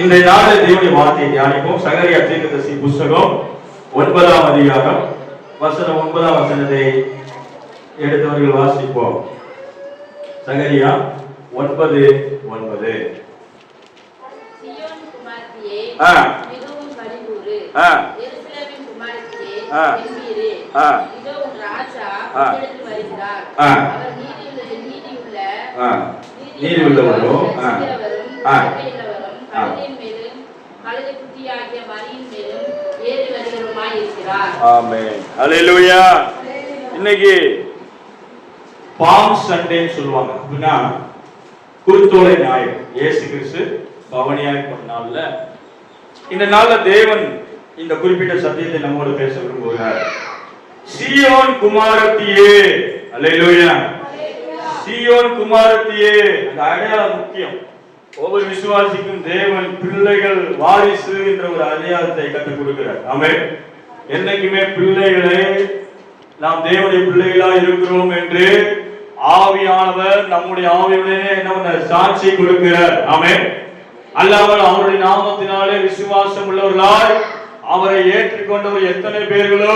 இன்றைய நாளில் தேவனுடைய வார்த்தையை தியானிப்போம். சகரியா தீர்க்கதரிசி புஸ்தகம் 9ஆம் அதிகாரம் வசனம் 9ஆம் வசனத்தை எடுத்தவர்கள் வாசிப்போம். சகரியா 9:9. நீதி உள்ளவரும் இன்னைக்கு பாம் சண்டேன்னு சொல்லுவாங்க. அப்படின்னா குருத்தோலை ஞாயிறு. இயேசு கிறிஸ்து பவனியாய் போன நாள்ல, இந்த நாள்ல தேவன் இந்த குறிப்பிட்ட சத்தியத்தை நம்மோடு பேச விரும்புகிறார். சீயோன் குமாரத்தியே, அல்லேலூயா, சீயோன் குமாரத்தியே. அந்த அடையாளம் முக்கியம். ஒவ்வொரு விசுவாசிக்கும் தேவன் பிள்ளைகள் வாரிசு என்ற ஒரு அடையாளத்தை கற்றுக் கொடுக்கிறார். ஆமென். என்னைக்குமே பிள்ளைகளே, நாம் தேவனுடைய பிள்ளைகளா இருக்கிறோம் என்று ஆவியானவர் நம்முடைய ஆவியுடனே என்ன சாட்சி கொடுக்கிறார். ஆமென். அல்லாமல் அவருடைய நாமத்தினாலே விசுவாசம் உள்ளவர்களாய் அவரை ஏற்றுக்கொண்டவர் எத்தனை பேர்களோ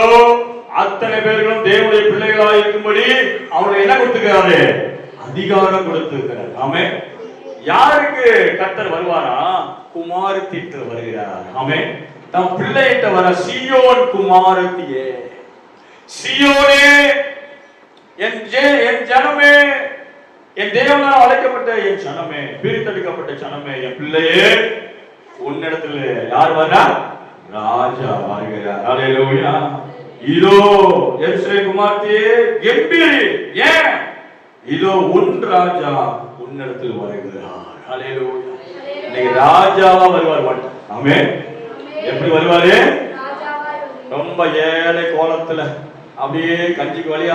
அத்தனை பேர்களும் தேவனுடைய பிள்ளைகளாக இருக்கும்படி அவருக்கு என்ன கொடுத்துக்கிறாரு? அதிகாரம் கொடுத்திருக்கிறார். ஆமென். யாருக்கு கர்த்தர் வருவாரா? குமாரத்திட்டு வருகிறார். ஆமென். தம் பிள்ளையிட்ட வர சீயோன் குமாரத்தியே, சீயோனே, என் ஜனமே, என் தேவனால் அழைக்கப்பட்ட என் ஜனமே, பிரித்தெடுக்கப்பட்ட ஜனமே, என் பிள்ளையே, உன்னிடத்தில் யார் வரா? ராஜா வருகிறார். அல்லேலூயா. இதோ எருசலேம் குமாரத்தியே கம்பீரி, ஏன்? இதோ உன் ராஜா உன்னிடத்தில் வருகிறார். அல்லேலூயா. இன்னைக்கு ராஜாவா வருவார். ஆமென். எப்படி வருவாரு? ரொம்ப ஏழை கோலத்துல அப்படியே கஞ்சிக்கு வழி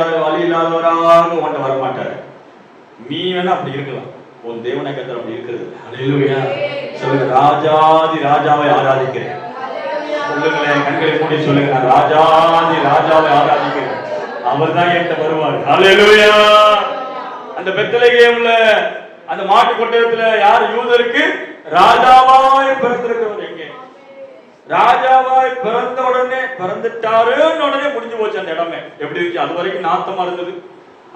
இல்லாதவராக உன்ட்ட வர மாட்டாரு. நீ வேணா அப்படி இருக்கலாம், உன் தேவனை கர்த்தர் அப்படி இருக்கிறது. அல்லேலூயா. சொல்லுங்க, ராஜாதி ராஜாவை ஆராதிக்கிறேன். சொல்லுங்களேன், கண்களை மூடி சொல்லுங்க, நான் ராஜாதி ராஜாவை ஆராதிக்கிறேன். அவர் தான் என்கிட்ட வருவார். அல்லேலூயா. அந்த பெத்லகேம்ல அந்த மாட்டு கொட்டகத்துல யார்? யூதருக்கு ராஜாவாய் பிறந்திருக்கிறவர். எங்கே? ராஜாவாய் பிறந்த உடனே பிறந்துட்டாருன்னு உடனே முடிஞ்சு போச்சு அந்த இடமே. எப்படி இருந்துச்சு? அது வரைக்கும் நாத்தமா இருந்தது.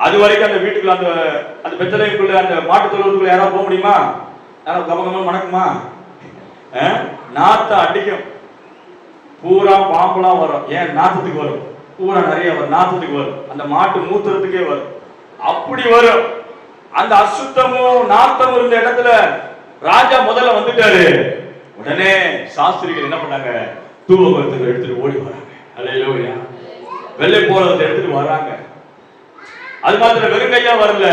அது வரைக்கும் அந்த வீட்டுக்குள்ள அந்த பெத்லகேமுக்குள்ள அந்த மாட்டு தொழுவத்துக்குள்ள யாராவது போக முடியுமா? யாராவது கமகமா மணக்குமா? நாத்தம் அடிக்கும். பூரா பாம்புலாம் வரும். ஏன்? நாத்தத்துக்கு வரும். பூரா நிறைய வரும், நாத்தத்துக்கு வரும். அந்த மாட்டு மூத்திரத்துக்கே வரும். அப்படி வரும். அந்த அசுத்தமும் நாத்தமும் இருந்த இடத்துல ராஜா முதல்ல வந்துட்டாரு. உடனே சாஸ்திரிகள் என்ன பண்ணாங்க? தூபகத்துக்கு எடுத்துட்டு ஓடி வராங்க. அல்லேலூயா. வெள்ளை போறதை எடுத்துட்டு வராங்க. அது மாத்திரம் வெறுங்கையா வரல.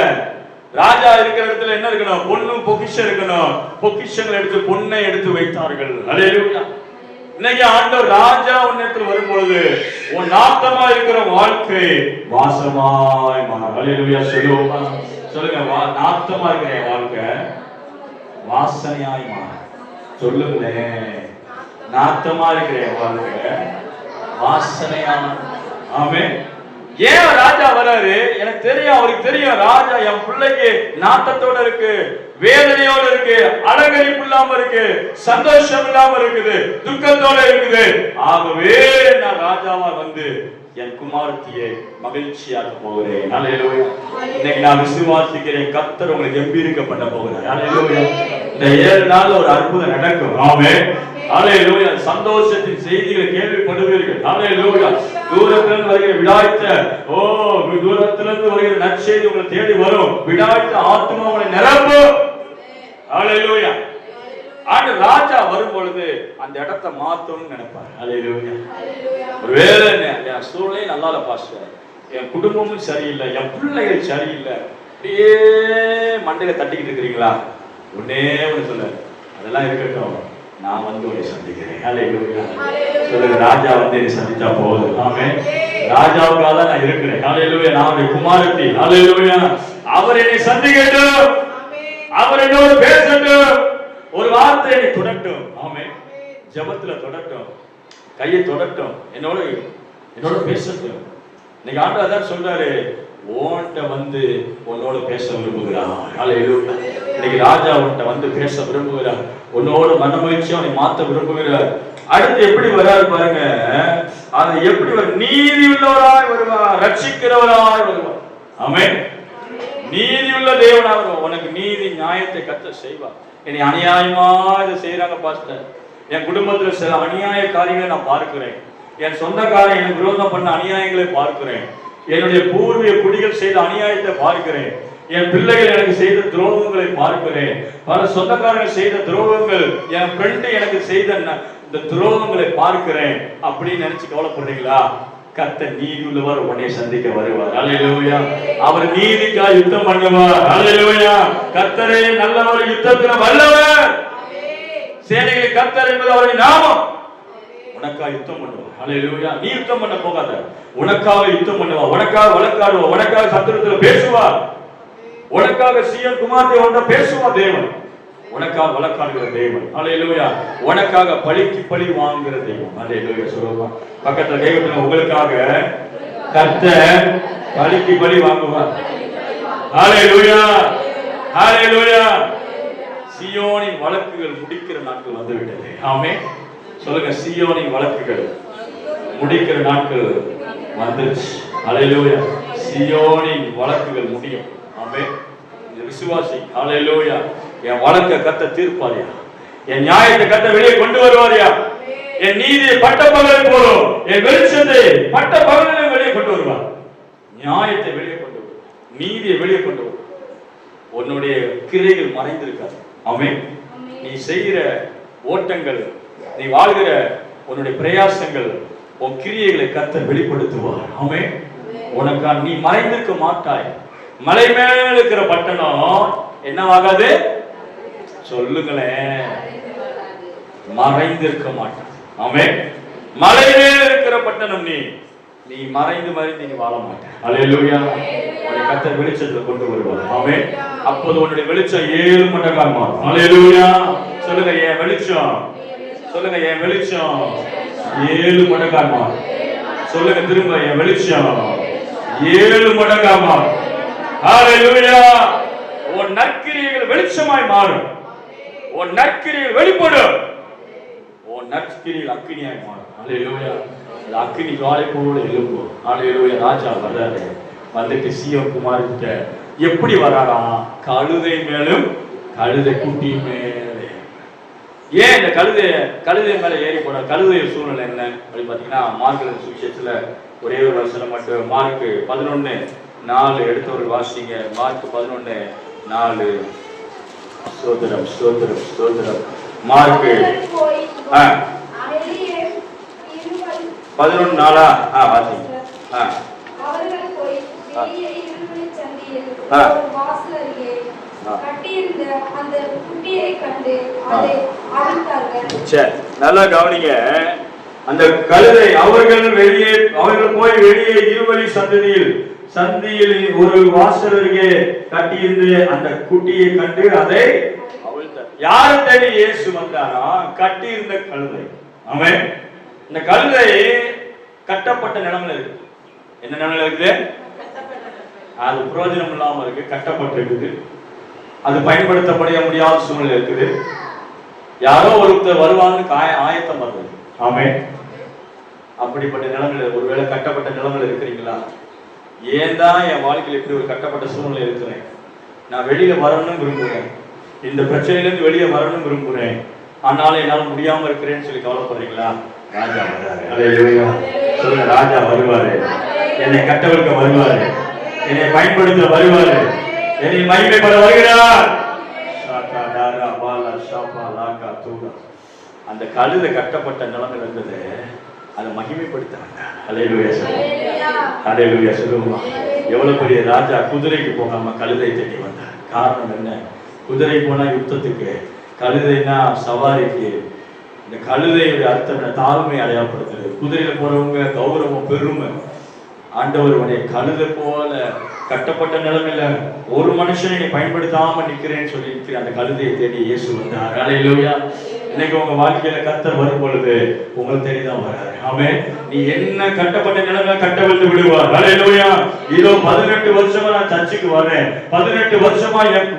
ராஜா இருக்கிற இடத்துல என்ன இருக்கணும்? பொண்ணும் பொக்கிஷம் இருக்கணும். பொக்கிஷங்கள் எடுத்து பொண்ணை எடுத்து வைத்தார்கள். அல்லேலூயா. இன்னைக்கு ஆண்டவர் ராஜா உன்னிடத்தில் வரும்பொழுது உன் நாத்தமா இருக்கிற வாழ்க்கை வாசமாய் மாறும். அல்லேலூயா. சொல்லுவோமா? சொல்லுங்க, நாத்தமா இருக்கிற வாழ்க்கை வாசனையாய் மாறும். சொல்லுங்களேன், நாத்தமா இருக்கிற வாழ்க்கை வாசனையான. ஆமென். ஏன் ராஜா வராரு? எனக்கு தெரியும், அவருக்கு தெரியும். ராஜா என் பிள்ளைக்கு நாட்டத்தோட இருக்கு, வேதனையோட இருக்கு, அலங்கரிப்பு இல்லாம இருக்கு, சந்தோஷம் இல்லாம இருக்குது, துக்கத்தோட இருக்குது. ஆகவே நான் ராஜாவா வந்து என் குமாரத்தியை மகிழ்ச்சியாக போகிறேன். அல்லேலூயா. இன்னைக்கு நான் விசுவாசிக்கிறேன், கர்த்தர் உங்களுக்கு கம்பீரிக்க பண்ண போகிறார். அல்லேலூயா. இந்த 7 நாள்ல ஒரு அற்புதம் நடக்கும். ஆமென். அல்லேலூயா. சந்தோஷத்தின் செய்திகளை கேள்விப்படுவீர்கள். அல்லேலூயா. தூரத்திலிருந்து வருகிற விடாய்த்த தூரத்திலிருந்து வருகிற நற்செய்தி உங்களை தேடி வரும். விடாய்த்த ஆத்மா உங்களை நிரப்பும். அல்லேலூயா. ஆண்டு ராஜா வரும் பொழுது அந்த இடத்தை மாத்தணும்னு நினைப்பாரு. அல்லேலூயா. ஒருவேளை என் சூழ்நிலை நல்லா இல்ல பாஸ்டர், என் குடும்பமும் சரியில்லை, என் பிள்ளைகள் சரியில்லை, அப்படியே மண்டையில தட்டிக்கிட்டு இருக்கிறீங்களா? ஒன்னே ஒண்ணு சொல்ல, அதெல்லாம் இருக்கட்டும், நான் வந்து உன்னை சந்திக்கிறேன். அல்லேலூயா. சொல்லுங்க, ராஜா வந்து என்னை சந்திச்சா போதும். ஆமென். ராஜாவுக்காக தான் நான் இருக்கிறேன். அல்லேலூயா. நான் குமாரத்தி. அல்லேலூயா. அவர் என்னை சந்திக்கட்டும், அவர் என்னோடு பேசட்டும், ஒரு வார்த்தை என்னை தொடட்டும். ஆமென். ஜெபத்துல தொடட்டும், கையை தொடட்டும், என்னோட பேசட்டும். இன்னைக்கு ஆண்டவர் அதான் சொல்றாரு, உன்கிட்ட வந்து உன்னோட பேச விரும்புகிறார். ஹல்லேலூயா. இன்னைக்கு ராஜா உன்கிட்ட வந்து பேச விரும்புகிறார். உன்னோட மனமகிழ்ச்சியை அவனை மாற்ற விரும்புகிறார். அடுத்து எப்படி வராரு பாருங்க. அது எப்படி நீதி உள்ளவராய் வருவார், ரட்சிக்கிறவராய் வருவார். ஆமென். நீதி உள்ள தேவனாக வருவார். உனக்கு நீதி நியாயத்தை கர்த்தர் செய்வார். என்னை அநியாயமா இதை செய்யறாங்க பாஸ்டர், என் குடும்பத்துல சில அநியாய காரியங்களை நான் பார்க்கிறேன், என் சொந்தக்காரன் எனக்கு விரோதம் பண்ண அநியாயங்களை பார்க்கிறேன், என்னுடைய பூர்வீக குடிகள் செய்த அநியாயத்தை பார்க்கிறேன், என் பிள்ளைகள் எனக்கு செய்த துரோகங்களை பார்க்கிறேன், பல சொந்தக்காரர்கள் செய்த துரோகங்கள், என் ஃப்ரெண்டு எனக்கு செய்த இந்த துரோகங்களை பார்க்கிறேன் அப்படின்னு நினைச்சு கவலைப்படுறீங்களா? கர்த்தர் நீதி உள்ளவர் உன்னை சந்திக்க வருவார். அல்லேலூயா. அவர் நீதிக்கா யுத்தம் பண்ணுவார். அல்லேலூயா. கர்த்தரே நல்லவர், யுத்தத்தில் வல்லவர். சேனைகளை கர்த்தர் என்பது அவருடைய நாமம். உனக்காக யுத்தம் பண்ணுவார். அல்லேலூயா. நீ யுத்தம் பண்ண போகாத, உனக்காக யுத்தம் பண்ணுவார், உனக்காக வழக்காடுவார், உனக்காக சத்துருத்துல பேசுவார், உனக்காக சீயோன் குமாரத்தை ஒன்ற பேசுவார் தேவன், உனக்காக வழக்காடுகிற தேவன். அல்லேலூயா. உனக்காக பழிக்கு பழி வாங்குகிற தெய்வம். அல்லேலூயா. சொல்லுவா பக்கத்துல தெய்வத்துல உங்களுக்காக கர்த்தர் பழிக்கு பழி வாங்குவார். அல்லேலூயா. அல்லேலூயா. சீயோனின் வழக்குகள் முடிக்கிற நாட்கள் வந்துவிட்டது. ஆமென். சொல்லுங்க, சீயோனின் வழக்குகள் முடிக்கிற நாட்கள் வந்துருச்சு. அல்லேலூயா. சீயோனின் வழக்குகள் முடியும். ஆமென். இந்த விசுவாசி அல்லேலூயா, என் வழக்கை கர்த்தர் தீர்ப்பாரியா, என் நியாயத்தை கர்த்தர் வெளியே கொண்டு வருவாரியா, என் நீதியை பட்ட பகல் போலும், என் வெளிச்சத்தை பட்ட பகலிலும் வெளியே கொண்டு வருவார், நியாயத்தை வெளியே கொண்டு வருவார், நீதியை வெளியே கொண்டு வருவார். உன்னுடைய கிரைகள் மறைந்திருக்காது. ஆமென். நீ செய்கிற ஓட்டங்கள், நீ வாழ்கிற உன்னுடைய பிரயாசங்கள், உன் கிரியைகளை கர்த்தர் வெளிப்படுத்துவார். ஆமென். உனக்கா நீ மறைந்திருக்க மாட்டாய். மலை மேல இருக்கிற பட்டணம் என்னவாகாது? சொல்லுங்களேன், மறைந்திருக்க மாட்டான். ஆமென். மலை மேல இருக்கிற பட்டணம் நீ மறைந்து மறைந்து நீ வாழ மாட்டேன். அல்லேலூயா. உன்னை கர்த்தர் வெளிச்சத்துல கொண்டு வருவார். ஆமென். அப்போது உன்னுடைய வெளிச்சம் 7 மடங்காக மாறும். அல்லேலூயா. சொல்லுங்க, என் வெளிச்சம், சொல்லுங்க, என் வெளிச்சம் 7 மடங்காக மாறும். சொல்லுங்க திரும்ப, என் வெளிச்சம் 7 மடங்காக மாறும். அல்லேலூயா. உன் நற்கிரியைகள் வெளிச்சமாய் மாறும், உன் நற்கிரியைகள் வெளிப்படும், உன் நற்கிரியைகள் அக்கினியாய் மாறும். அல்லேலூயா. அந்த அக்கினி காலை போல எழும்பும். அல்லேலூயா. ராஜா வர்றாரு. வந்துட்டு சீயோன் குமார் கிட்ட எப்படி வராராம்? கழுதை மேலும் கழுதை குட்டி மேலே. ஏன் இந்த கழுதை மேல ஏறி போன கழுதை சூழ்நிலை என்ன அப்படின்னு பாத்தீங்கன்னா, மார்க் சுவிசேஷத்துல ஒரே ஒரு வசனம் மட்டும், மார்க் 11:4 எடுத்தவர்கள் வாசிங்க. மார்க் 11:4. ஸ்தோத்திரம், ஸ்தோத்திரம், ஸ்தோத்திரம். மார்க் 11:4 வாசிங்க. நல்லா கவனிங்க. அந்த கழுதை அவர்கள் போய் வெளியே இருவழி சந்தியில் ஒரு வாசல் அருகே கட்டியிருந்து அந்த குட்டியை கண்டு அதை அவிழ்த்தார். யாரு தேடி இயேசு வந்தாரா? கட்டியிருந்த கழுதை. ஆமென். இந்த கழுதை கட்டப்பட்ட நிலைமையில இருக்கு. என்ன நிலைமையில இருக்குது? அது பிரயோஜனம் இல்லாம இருக்கு, கட்டப்பட்டிருக்குது, அது பயன்படுத்தப்பட முடியாத சூழ்நிலை இருக்குது. யாரோ ஒருத்தர் வருவாங்கன்னு ஆயத்தம் பண்ணுது. ஆமென். அப்படிப்பட்ட நிலைமையில, ஒருவேளை கட்டப்பட்ட நிலைமையில இருக்கிறீங்களா? ஏன் தான் என் வாழ்க்கையில் இப்படி ஒரு கட்டப்பட்ட சூழ்நிலை இருக்கிறேன், நான் வெளியில வரணும்னு விரும்புகிறேன், இந்த பிரச்சனையிலிருந்து வெளியே வரணும்னு விரும்புகிறேன், ஆனாலும் என்னால் முடியாம இருக்கிறேன்னு சொல்லி கவலைப்படுறீங்களா? ராஜா வர்றாரு. அல்லேலூயா. சொல்லுங்க, ராஜா வருவாரு, என்னை கட்டவிழ்க்க வருவாரு, என்னை பயன்படுத்த வருவாரு, என்னை மகிமைப்பட வருகிறார். அந்த கழுதை கட்டப்பட்ட நிலைமை இருந்தது, அதை மகிமைப்படுத்த வந்தார். அல்லேலூயா. அல்லேலூயா. சொல்லுமா, எவ்வளவு பெரிய ராஜா குதிரைக்கு போகாம கழுதை தேடி வந்தார். காரணம் என்ன? குதிரை போனா யுத்தத்துக்கு, கழுதைனா சவாரிக்கு. இந்த கழுதையுடைய அர்த்தம் என்ன? தாழ்மை அடையாளப்படுத்துறது. குதிரையில போறவங்க கௌரவம், பெருமை. ஆண்டவர் உடைய கழுதை போல கட்டப்பட்ட நிலைமையில ஒரு மனுஷனை பயன்படுத்தாம நிக்கிறேன்னு சொல்லி அந்த கழுதையை தேடி இயேசு வந்தார். அல்லேலூயா. இன்னைக்கு உங்க வாழ்க்கையில கர்த்தர் வரும் பொழுது உங்களுக்கு தெரியுதான் வராரு. ஆமென். நீ என்ன கட்டப்பட்ட நிலைமை கட்டவிழ்த்து விடுவார். ஹல்லேலூயா. இதோ 18 வருஷமா நான் சர்ச்சுக்கு வரேன், 18 வருஷமா என்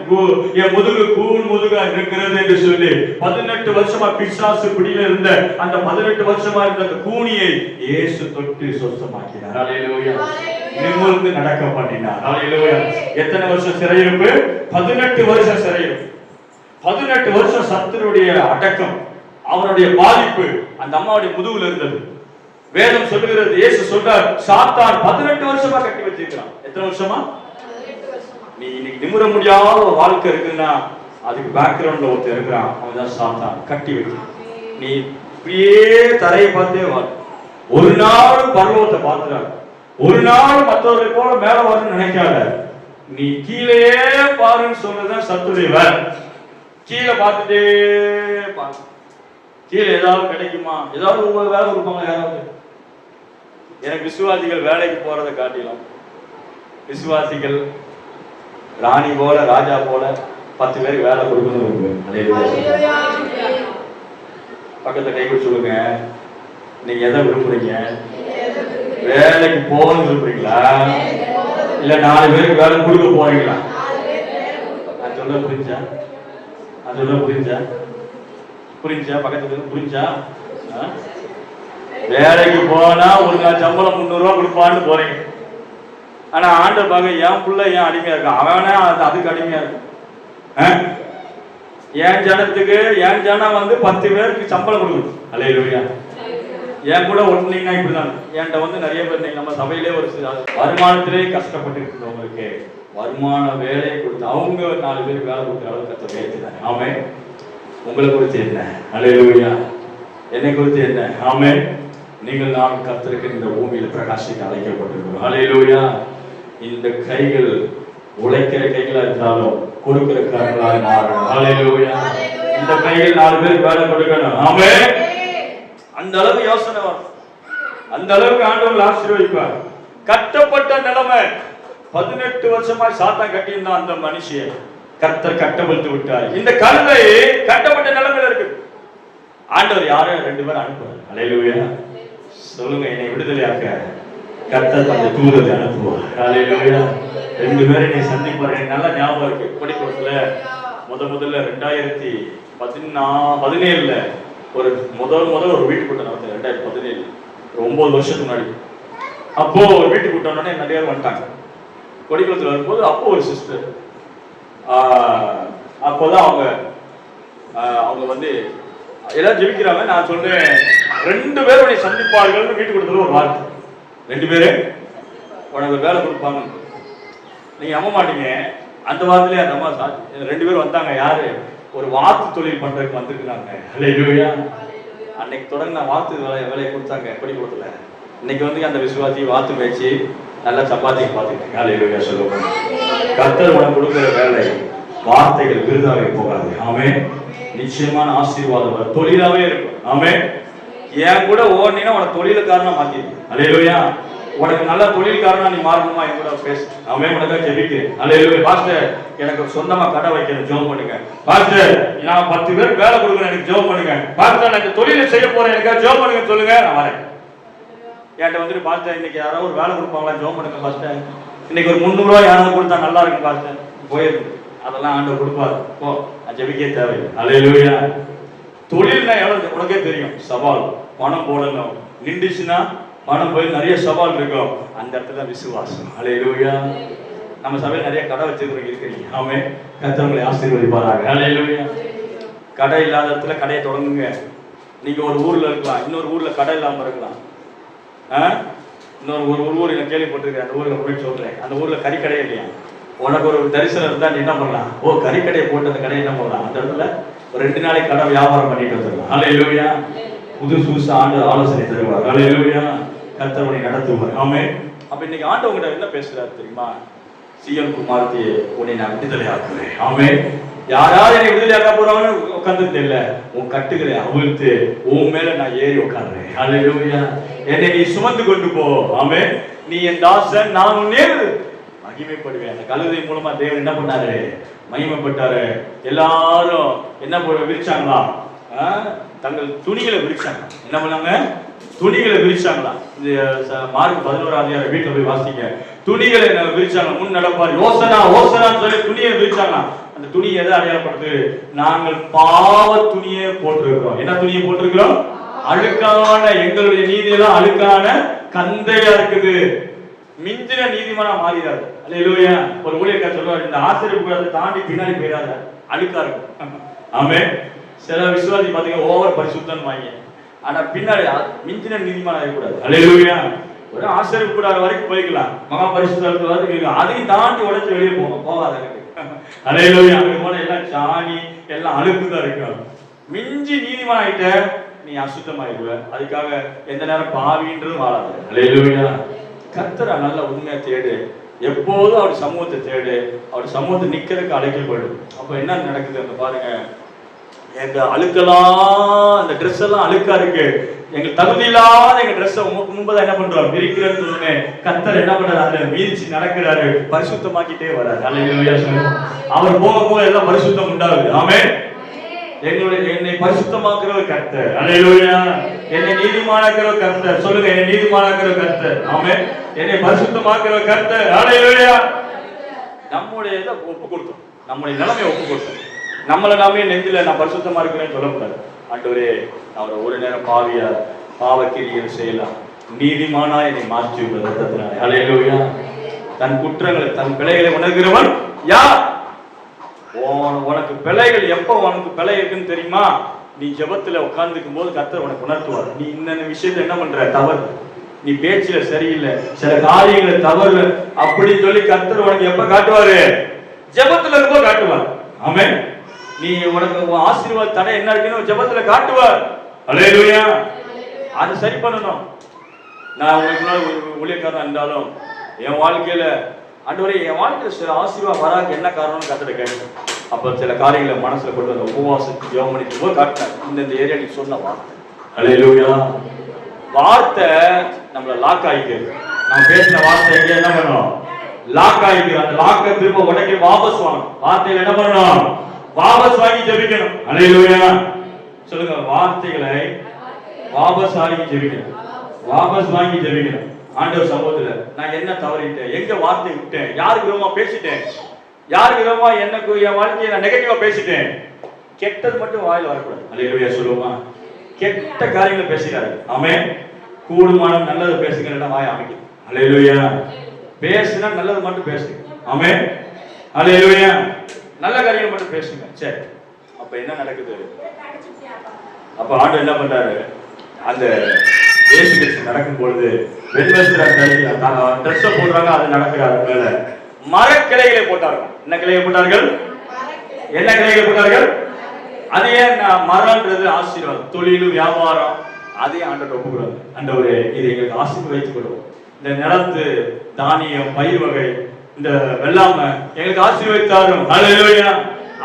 முதுகு கூன் முதுகா இருக்கிறது என்று சொல்லி 18 வருஷமா பிசாசு பிடியில இருந்த அந்த 18 வருஷமா இருந்த அந்த கூனியை இயேசு தொட்டு சொஸ்தமாக்கினார். ஹல்லேலூயா. நிமிர்ந்து நடக்க பண்ணினார். ஹல்லேலூயா. எத்தனை வருஷம் சிறையிருப்பு? 18 வருஷம் சிறையிருப்பு. 18 வருஷம் சத்துருடைய அடக்கம், அவருடைய பாதிப்பு அந்த அம்மாவுடைய முதுகுல இருந்தது. வேதம் சொல்லுகிறது, இயேசு சொல்றார், சாத்தான் 18 வருஷமா கட்டி வச்சிருக்கான். எத்தனை வருஷமா? நீ இன்னைக்கு நிமிர முடியாத ஒரு வாழ்க்கை இருக்குன்னா அதுக்கு பேக்ரவுண்ட்ல ஒருத்தர் இருக்கிறான், அவன் தான் சாத்தான் கட்டி வைக்கிறான். நீ இப்படியே தரையை பார்த்தே வாழ். ஒரு நாள் பருவத்தை பார்த்துறாங்க, ஒரு நாள் மற்றவர்களை போல மேல வரணும்னு நினைக்காத. நீ கீழே பாருன்னு சொல்றதுதான் சத்துடைய வேலை. கீழே பார்த்துட்டே பாரு, கீழே ஏதாவது கிடைக்குமா, ஏதாவது ஒவ்வொரு வேலை கொடுப்பாங்க யாராவது. எனக்கு விசுவாசிகள் வேலைக்கு போறதை காட்டிலும் விசுவாசிகள் ராணி போல ராஜா போல 10 பேருக்கு வேலை கொடுக்கணும். பக்கத்துல கை கொடுத்து சொல்லுங்க, நீங்க எதை விரும்புறீங்க? வேலைக்கு போகணும்னு விரும்புறீங்களா, இல்ல 4 பேருக்கு வேலை கொடுக்க போறீங்களா? நான் சொல்ல புரிஞ்சா? நான் சொல்ல புரிஞ்சா? புரிஞ்சா? பக்கத்துல புரிஞ்சா? வேலைக்கு போனா ஒரு நாள் சம்பளம் 300 ரூபாய் கொடுப்பான்னு போறீங்க. ஆனா ஆண்டவர் பார்க்க என் புள்ள ஏன் அடிமையா இருக்கான், அவனே அதுக்கு அடிமையா இருக்கும். என் ஜனத்துக்கு என் ஜனம் 10 பேருக்கு சம்பளம் கொடுக்கணும். அல்லேலூயா. என் கூட ஒட்டுனீங்கன்னா இப்படிதான். என்கிட்ட நிறைய பேர் நம்ம சபையிலே ஒரு வருமானத்திலே கஷ்டப்பட்டு இருக்கிறவங்களுக்கு வருமான வேலையை கொடுத்து அவங்க 4 பேருக்கு வேலை கொடுக்குற அளவுக்கு கத்த பேசுறாங்க. ஆமே. உங்களை குறித்து என்ன? அல்லேலூயா. என்னை குறித்து என்ன? ஆமே. நீங்கள் நாம் கர்த்தருக்கு இந்த பூமியில் பிரகாசிக்க அழைக்கப்பட்டிருக்கிறோம். அல்லேலூயா. இந்த கைகள் உழைக்கிற கைகளா இருந்தாலும் கொடுக்கிற கரங்களாக மாறணும். அல்லேலூயா. இந்த கைகள் 4 பேருக்கு வேலை கொடுக்கணும். ஆமே. அந்த அளவுக்கு யோசனை வரும், அந்த அளவுக்கு ஆண்டவர் ஆசீர்வதிப்பார். கட்டப்பட்ட நிலைமை 18 வருஷமா சாத்தான் கட்டியிருந்தான் அந்த மனுஷியை கர்த்தர் கட்டவிழ்த்து விட்டார். இந்த கழுதை கட்டப்பட்ட நிலைமையில இருக்கு. ஆண்டவர் யாரும் 2 பேரும் அனுப்புவார். அல்லேலூயா. சொல்லுங்க, என்னை விடுதலையாக்க கர்த்தர் அந்த தூதரை அனுப்புவார். அல்லேலூயா. 2 பேரை நீ சந்திப்பார். எனக்கு நல்ல ஞாபகம் இருக்கு. பள்ளிக்கூடத்துல முதல்ல 2017 ஒரு முதல் ஒரு வீட்டு கூட்டம் நடந்தது. 2017 9 வருஷத்துக்கு முன்னாடி. அப்போ ஒரு வீட்டு கூட்டம்னே நிறைய பேர் வந்துட்டாங்க. கொடிக்குளத்தில் வரும்போது அப்போ ஒரு சிஸ்டர், அப்போதான் அவங்க எல்லாம் ஜெபிக்கிறாங்க. நான் சொல்றேன், 2 பேரும் உன்னை சந்திப்பார்கள் வீட்டு கூட்டத்தில் ஒரு வார்த்தை. 2 பேரு உனக்கு வேலை கொடுப்பாங்க, நீங்க நம்ப மாட்டீங்க. அந்த வாரத்திலே அந்த அம்மா 2 பேரும் வந்தாங்க. யாரு? ஒரு வாத்து தொழில் பண்றதுக்கு வந்திருக்கிறாங்க. அல்லேலூயா. அன்னைக்கு தொடர்ந்து வாத்து வேலையை கொடுத்தாங்க பள்ளிக்கூடத்துல. இன்னைக்கு அந்த விசுவாசி வாத்து மேய்ச்சி நல்லா சப்பாத்திக்கு பார்த்துக்கிட்டீங்க. அல்லேலூயா. சொல்லுங்க, கர்த்தர் உனக்கு கொடுக்கிற வேலை வார்த்தைகள் விருதாவே போகாது. ஆமே. நிச்சயமான ஆசீர்வாதம் தொழிலாவே இருக்கும். ஆமே. என் கூட ஓடினா உனக்கு தொழிலுக்காரனா மாத்திருக்கு. அல்லேலூயா. உனக்கு நல்ல தொழில்காரனா நீ மாறணுமா? என் கூட பேசு. அவன் உனக்காக ஜெபிக்கிறேன். அல்லேலூயா. பாஸ்டர், எனக்கு சொந்தமா கடை வைக்கணும், ஜெபம் பண்ணுங்க. பாஸ்டர், நான் 10 பேருக்கு வேலை கொடுக்கணும், எனக்கு ஜெபம் பண்ணுங்க. பாஸ்டர், நான் இந்த தொழிலை செய்ய போறேன், எனக்கு ஜெபம் பண்ணுங்க சொல்லுங்க, நான் வரேன். என்கிட்ட பாஸ்டர், இன்னைக்கு யாராவது ஒரு வேலை கொடுப்பாங்களா, ஜெபம் பண்ணுங்க பாஸ்டர். இன்னைக்கு ஒரு 300 ரூபாய் யாராவது கொடுத்தா நல்லா இருக்கும் பாஸ்டர். போயிருக்கு. அதெல்லாம் ஆண்டவர் கொடுப்பாரு. போ, நான் ஜெபிக்கே தேவையில்லை. அல்லேலூயா. தொழில்னா எவ்வளவு உனக்கே தெரியும். சவால், பணம் போடணும், நின்றுச்சுன்னா பணம் போய் நிறைய சவால் இருக்கும். அந்த இடத்துல விசுவாசம். அல்லேலூயா. நம்ம சபையில் நிறைய கடை வச்சிருக்கிறீங்க இருக்கிறீங்க. ஆமே. கர்த்தர் உங்களை ஆசீர்வதிப்பாராக. அல்லேலூயா. கடை இல்லாத இடத்துல கடையை தொடங்குங்க. நீங்க ஒரு ஊர்ல இருக்கலாம், இன்னொரு ஊர்ல கடை இல்லாம இருக்கலாம். இன்னொரு ஊர் நான் கேள்விப்பட்டிருக்கேன். அந்த ஊருக்கு போய் சொல்றேன், அந்த ஊர்ல கறிக்கடையே இல்லையா. உனக்கு ஒரு தரிசனம் இருந்தா நீ என்ன பண்ணலாம்? கறிக்கடையை போட்டு அந்த கடையை என்ன பண்ணலாம்? அந்த இடத்துல ஒரு 2 நாளைக்கு கடை வியாபாரம் பண்ணிட்டு வந்துடலாம். அல்லேலூயா. புதுசு ஆலோசனை தருவார். அல்லேலூயா. கர்த்தர் உன்னை நடத்துவார். ஆமே. அப்ப இன்னைக்கு ஆண்டவங்கிட்ட என்ன பேசுறாரு தெரியுமா? சீயோன் குமாரத்தி, உன்னை நான் விடுதலை ஆக்குறேன். ஆமே. யாராவது என்னை விடுதலை ஆக்க போறாங்கன்னு உட்கார்ந்து தெரியல, உன் கட்டுகளை அவிழ்த்து உன் மேல நான் ஏறி உட்கார்றேன். அல்லேலூயா. என்னை நீ சுமந்து கொண்டு போ. ஆமே. நீ என் தாசன், நான் உன் நேர் மகிமைப்படுவேன். அந்த கழுதை மூலமா தேவன் என்ன பண்ணாரு? மகிமைப்பட்டாரு. எல்லாரும் என்ன விரிச்சாங்களா? தங்கள் துணிகளை விரிச்சாங்க. என்ன பண்ணாங்க? துணிகளை விரிச்சாங்களா? இது மார்க் 11 வீட்டுல போய் வாசிங்க. துணிகளை விரிச்சாங்க. முன் நடப்பார் யோசனா ஓசனான்னு சொல்லி துணியை விரிச்சாங்க. அந்த துணி எதை அடையாளப்படுது? நாங்கள் பாவ துணியை போட்டிருக்கிறோம். என்ன துணியை போட்டிருக்கிறோம்? அழுக்கான, எங்களுடைய நீதியெல்லாம் அழுக்கான கந்தையா இருக்குது. மிஞ்சின நீதிமானா மாறிடாது. அல்லேலூயா. ஒரு ஊழியக்காரர் சொல்லுவார், இந்த ஆசிரியர் தாண்டி பின்னாடி போயிடாத, அழுக்கா இருக்கும். ஆமே. சில விசுவாசி பாத்தீங்கன்னா ஓவர் பரிசுத்தம் வாங்கி, ஆனா பின்னாடி மிஞ்சின நீதிமானா இருக்கக்கூடாது. அல்லேலூயா. ஒரு ஆசிரியர் கூட வரைக்கும் போய்க்கலாம், மகா பரிசுத்தத்துக்கு வரைக்கும், அதையும் தாண்டி உடைச்சு வெளியே போகாத. அல்லேலூயா. அதுக்கு போல எல்லாம் சாணி எல்லாம் அழுக்குதான் இருக்கும். மிஞ்சி நீதிமான் ஆயிட்ட நீ அசுத்தமாயிடுவ. அதுக்காக எந்த நேரம் பாவின்றது வாழாது. அல்லேலூயா. கர்த்தரை நல்ல உண்மையா தேடு, எப்போதும் அவர் சமூகத்தை தேடு, அவர் சமூகத்தை நிக்கிறதுக்கு அழைக்கப்படும். அப்ப என்ன நடக்குது அந்த பாருங்க, எங்க அழுக்கலாம், அந்த ட்ரெஸ் எல்லாம் அழுக்கா இருக்கு, எங்க தகுதி இல்லாத எங்க ட்ரெஸ் உமக்கு முன்பதான் என்ன பண்றோம் விரிக்கிறேன்னு சொல்லுங்க. கர்த்தர் என்ன பண்றாரு? அதுல மீதிச்சு நடக்கிறாரு, பரிசுத்தமாக்கிட்டே வர்றாரு. அல்லேலூயா. அவர் போக போக எல்லாம் பரிசுத்தம் உண்டாகுது. ஆமென். என்னை பரிசுத்தமாக்குறவர் கர்த்தர். அல்லேலூயா. என்னை நீதிமானாக்குறவர் கர்த்தர். சொல்லுங்க, என்னை நீதிமானாக்குறவர் கர்த்தர். ஆமென். என்னை பரிசுத்தமாக்குறவர் கர்த்தர். அல்லேலூயா. நம்முடைய இதை ஒப்பு கொடுத்தோம், நம்முடைய நிலைமையை ஒப்பு கொடுத்தோம். நம்மளை நாமே நெஞ்சில நான் பரிசுத்தமா இருக்கிறேன்னு சொல்லக்கூடாது. ஆண்டவரே, அவரை ஒரு நேரம் பாவியா பாவக்கிரிகள் செய்யலாம், நீதிமானா என்னை மாற்றி ரத்தத்தினாலே. அல்லேலூயா. தன் குற்றங்களை தன் பிழைகளை உணர்கிறவன் யார்? உனக்கு பிழைகள் எப்ப உனக்கு பிழை இருக்குன்னு தெரியுமா? நீ ஜெபத்துல உட்கார்ந்துக்கும் போது கர்த்தர் உனக்கு உணர்த்துவார். நீ இந்த விஷயத்த என்ன பண்ற, தவறு, நீ பேச்சுல சரியில்லை, சில காரியங்களை தவறு அப்படின்னு சொல்லி கர்த்தர் உனக்கு எப்ப காட்டுவாரு? ஜெபத்துல இருக்கும்போது காட்டுவார். ஆமென். நீ உனக்கு ஆசீர்வாத தடை என்ன இருக்குன்னு ஜெபத்துல காட்டுவார். அல்லேலூயா. அதை சரி பண்ணணும். நான் உங்களுக்கு ஊழியக்காரனா இருந்தாலும் என் வாழ்க்கையில ஆண்டவரே, என் வாழ்க்கையில சில ஆசீர்வாதம் வராது என்ன காரணம்னு கர்த்தரை கேட்டேன். அப்ப சில காரியங்களை மனசுல கொண்டு வந்த உபவாசத்துக்கு ஜெபம் பண்ணிக்கும் போது காட்டினேன், இந்த ஏரியா நீ சொன்ன வார்த்தை. அல்லேலூயா. வார்த்தை நம்மள லாக் ஆகிக்கிறது. நம்ம பேசின வார்த்தை என்ன பண்ணணும்? லாக் ஆகிக்கிறது. அந்த லாக்கை திரும்ப உடனே வாபஸ் வாங்கணும். வார்த்தையில என்ன பண்ணணும்? வாபஸ் வாங்கி ஜெபிக்கணும். அல்லேலூயா. சொல்லுங்க, வார்த்தைகளை வாபஸ் வாங்கி ஜெபிக்கணும். வாபஸ் வாங்கி ஜெபிக்கணும். ஆண்டவர் சமூகத்துல நான் என்ன தவறிட்டேன், எங்க வார்த்தை விட்டேன், யாருக்கு விதமா பேசிட்டேன், யாருக்கு விதமா எனக்கு என் வாழ்க்கையை நான் நெகட்டிவா பேசிட்டேன். கெட்டது மட்டும் வாயில வரக்கூடாது. அல்லேலூயா. சொல்லுவோமா? கெட்ட காரியங்களை பேசுகிறாரு. ஆமென். கூடுமானம் நல்லது பேசுகிறேன் வாய் அமைக்கும். அல்லேலூயா. பேசுனா நல்லது மட்டும் பேசுங்க. ஆமென். அல்லேலூயா. நல்ல காரியங்கள் மட்டும் பேசுங்க. சரி, அப்ப என்ன நடக்குது? அப்ப ஆண்டவர் என்ன பண்றாரு? அந்த இயேசு கிறிஸ்து நடக்கும் பொழுது ட்ரெஸ் போடுறாங்க, அது நடக்கிறாரு. மேல மரக்கிளைகளை போட்டார்கள். என்ன கிளையை போட்டார்கள்? என்ன கிளைகளை போட்டார்கள்? அது ஏன் மரம்ன்றது ஆசீர்வாதம், தொழில் வியாபாரம், அதே ஆண்டவர் ஒப்புக்கிறாங்க. ஆண்டவரே, இதை எங்களுக்கு ஆசீர்வதித்துக் கொடுவோம். இந்த நிலத்து தானியம் பயிர் வகை இந்த வெள்ளாம எங்களுக்கு ஆசீர்வதித்தாரும். அல்லேலூயா.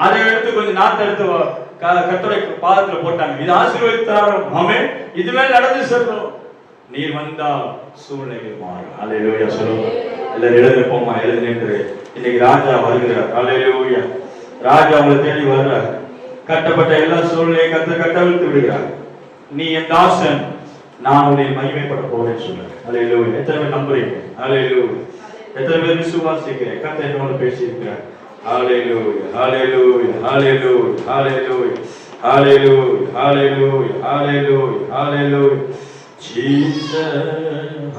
அதை எடுத்து கொஞ்சம் நாத்தை எடுத்து கர்த்தருடைய பாதத்துல போட்டாங்க. இது ஆசீர்வதித்தாரும். ஆமென். இதுவே நடந்து செல்லும். நீர் வந்தால் சூழ்நிலைகள் மாறும். அல்லேலூயா. சொல்லுங்க எல்லாரும் எழுந்து போமா, எழுந்து நின்று. இன்னைக்கு ராஜா வருகிறார். அல்லேலூயா. ராஜா அவங்களை தேடி வர்றார். கட்டப்பட்ட எல்லா சூழ்நிலையும் கர்த்தர் கட்டவிழ்த்து விடுகிறார். நீ என் தாசன், நான் உன்னை மகிமைப்பட போறேன்னு சொல்றேன். அல்லேலூயா. எத்தனை பேர் நம்புறீங்க? அல்லேலூயா. எத்தனை பேர் விசுவாசிக்கிறேன்? கர்த்தர் என்னோட பேசி இருக்கிறார். ஹalleluya hallelujah hallelujah hallelujah hallelujah hallelujah hallelujah hallelujah Jesus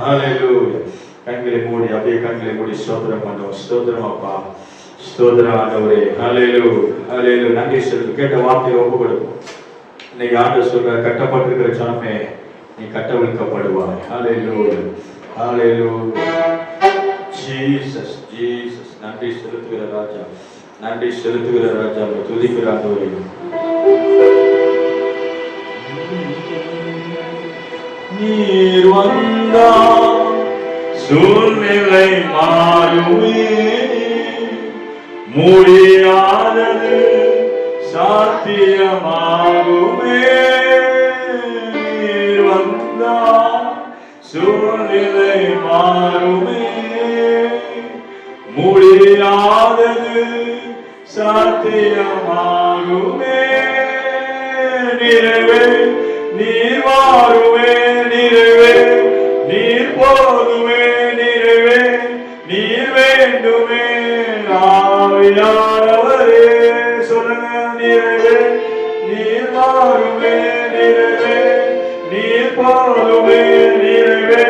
hallelujah. கண்களை மூடி அப்படியே கண்களை மூடி ஸ்தோத்திரம் பண்ணுவோம். ஸ்தோத்திரம் அப்பா, ஸ்தோத்திரம் ஆண்டவரே. ஹalleluya hallelujah. நன்றி சொல்லு. கேட்ட வார்த்தையை ஒப்பு கொடுப்போம். இன்னைக்கு ஆண்டவர் சொல்ற, கட்டப்பட்டிருக்கிற ஜனமே நீ கட்டவிழ்க்கப்படுவாய். ஹalleluya hallelujah Jesus Jesus. நன்றி செலுத்துகிற ராஜா, நன்றி செலுத்துகிற ராஜா, துதிக்கிறாங்க. நீர் வந்தால் சூழ்நிலை மாறுமே, முடியாதது சாத்தியமாகுமே. நீர் வந்தால் சூழ்நிலை மாறுமே, முடியாதது சாத்தியமாகுமே. நிறைவே நீர் வாருமே நிறைவே நீர் போதுமே நிறைவே நீர் வேண்டுமே ஆவியானவரே சொல்லுங்க நிறைவே நீர் வாருமே நிறைவே நீர் போதுமே நிறைவே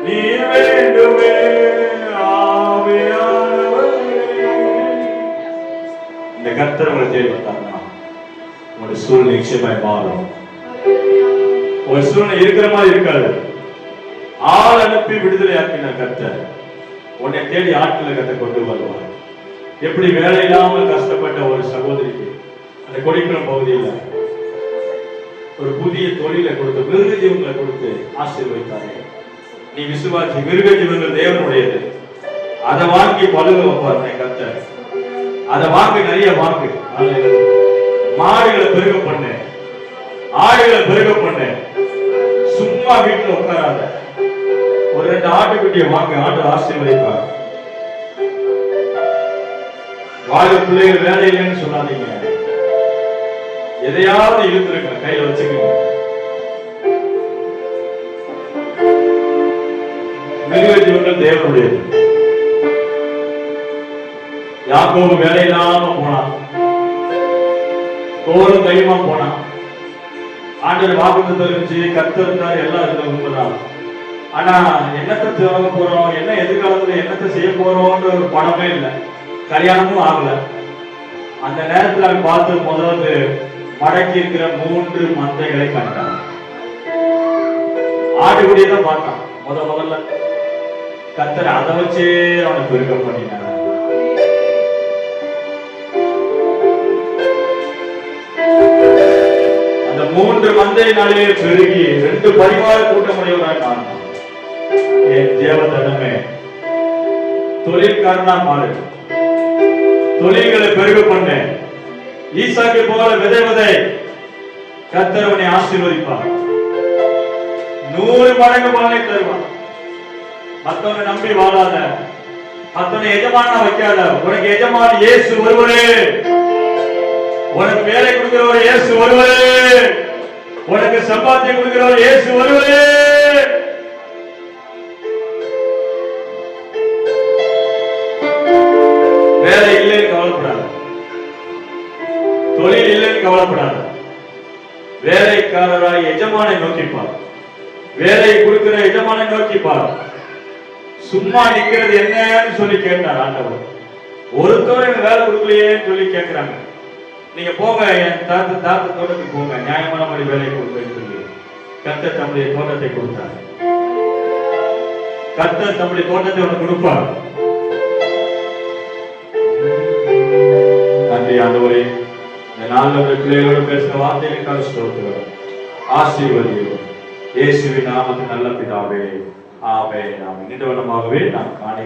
நீர் வேண்டுமே ஆவியானவரே. இந்த கர்த்தர் உங்களை தேடி வந்தாங்கன்னா உங்களுடைய சூழ்நிலை நிச்சயமாய் மாறும். ஒரு சூழ்நிலை இருக்கிற மாதிரி இருக்காது. ஆள் அனுப்பி விடுதலை ஆக்கின கர்த்தர் உன்னை தேடி ஆட்களை கத்த கொண்டு வருவார். எப்படி வேலை இல்லாமல் கஷ்டப்பட்ட ஒரு சகோதரிக்கு அந்த கொடிக்குளம் பகுதியில் ஒரு புதிய தொழிலை கொடுத்து மிருக ஜீவங்களை கொடுத்து ஆசீர்வதித்தாங்க. நீ விசுவாசி, மிருக ஜீவங்கள் தேவனுடையது. அதை வாங்கி பழுக வைப்பார் கர்த்தர். அதை வாங்கி நிறைய வாங்கு. மாடுகளை பெருக பண்ணு, ஆடுகளை பெருக பண்ணு. சும்மா வீட்டுல உட்காராத. ஒரு 2 ஆட்டுக்குட்டியை வாங்க, ஆட்டு ஆசீர்வதிப்பார். வாழ பிள்ளைகள் வேலை இல்லைன்னு சொல்லாதீங்க. எதையாவது இழுத்துருங்க, கையில வச்சுக்கோங்க. மிருக ஜீவங்கள் தேவனுடையது. யாக்கோபு வேலை இல்லாம போனான், கோலும் கையுமா போனான். ஆண்டவர் வாக்குத்தத்தம் இருந்துச்சு, கர்த்தர் இருந்தார், எல்லாம் இருந்த உண்மைதான். ஆனா என்னத்தை திறக்க போறோம், என்ன எதிர்காலத்துல என்னத்தை செய்ய போறோம்ன்ற ஒரு பணமே இல்லை, கல்யாணமும் ஆகல. அந்த நேரத்தில் அவன் பார்த்து முதல்ல மடக்கி இருக்கிற 3 மந்தைகளை கண்டான். ஆடுகுடியை தான் பார்த்தான் முதல்ல. கர்த்தர் அதை வச்சே அவனை பெருக்க பண்ணினான். அந்த 3 மந்தையினாலே பெருகி 2 பரிவார கூட்டமுடையவராய் நான் என் தேவதனமே தொழில்காரனா மாறு. தொழில்களை பெருக பண்ண ஈசாக்கை போல விதை கர்த்தர் உன்னை ஆசீர்வதிப்பார். 100 மடங்கு பலனை தருவார். மத்தவனை நம்பி வாழாத, மத்தவனை எஜமான வைக்காத. உனக்கு எஜமான இயேசு ஒருவரே. உனக்கு வேலை கொடுக்கிறவர் இயேசு ஒருவரே. உனக்கு சம்பாத்தியம் கொடுக்கிறவர் இயேசு ஒருவரே. வேலை இல்லைன்னு கவலைப்படாத, தொழில் இல்லைன்னு கவலைப்படாத. வேலைக்காரராய் எஜமானை நோக்கிப்பார். வேலை கொடுக்கிற எஜமானை நோக்கிப்பார். சும்மா நிக்கிறது என்னன்னு சொல்லி கேட்டார் ஆண்டவர். ஒருத்தர் எனக்கு வேலை கொடுக்கலையேன்னு சொல்லி கேட்கிறாங்க. நீங்க போங்க, என் தாத்த தோட்டத்துக்கு போங்க, நியாயமான மாதிரி வேலை கொடுப்பேன்னு சொல்லி கர்த்தர் தம்முடைய தோட்டத்தை கொடுத்தார். கர்த்தர் தம்முடைய தோட்டத்தை அவனுக்கு கொடுப்பார். நன்றி ஆண்டவரே. இந்த நாளில் பிள்ளைகளோடு பேசுகிற வார்த்தைகளுக்காக ஸ்தோத்திரம். ஆசீர்வதியும் இயேசுவின் நாமத்தில் நல்ல பிதாவே. ஆமென். இன்று வண்ணமாகவே நாம் காணி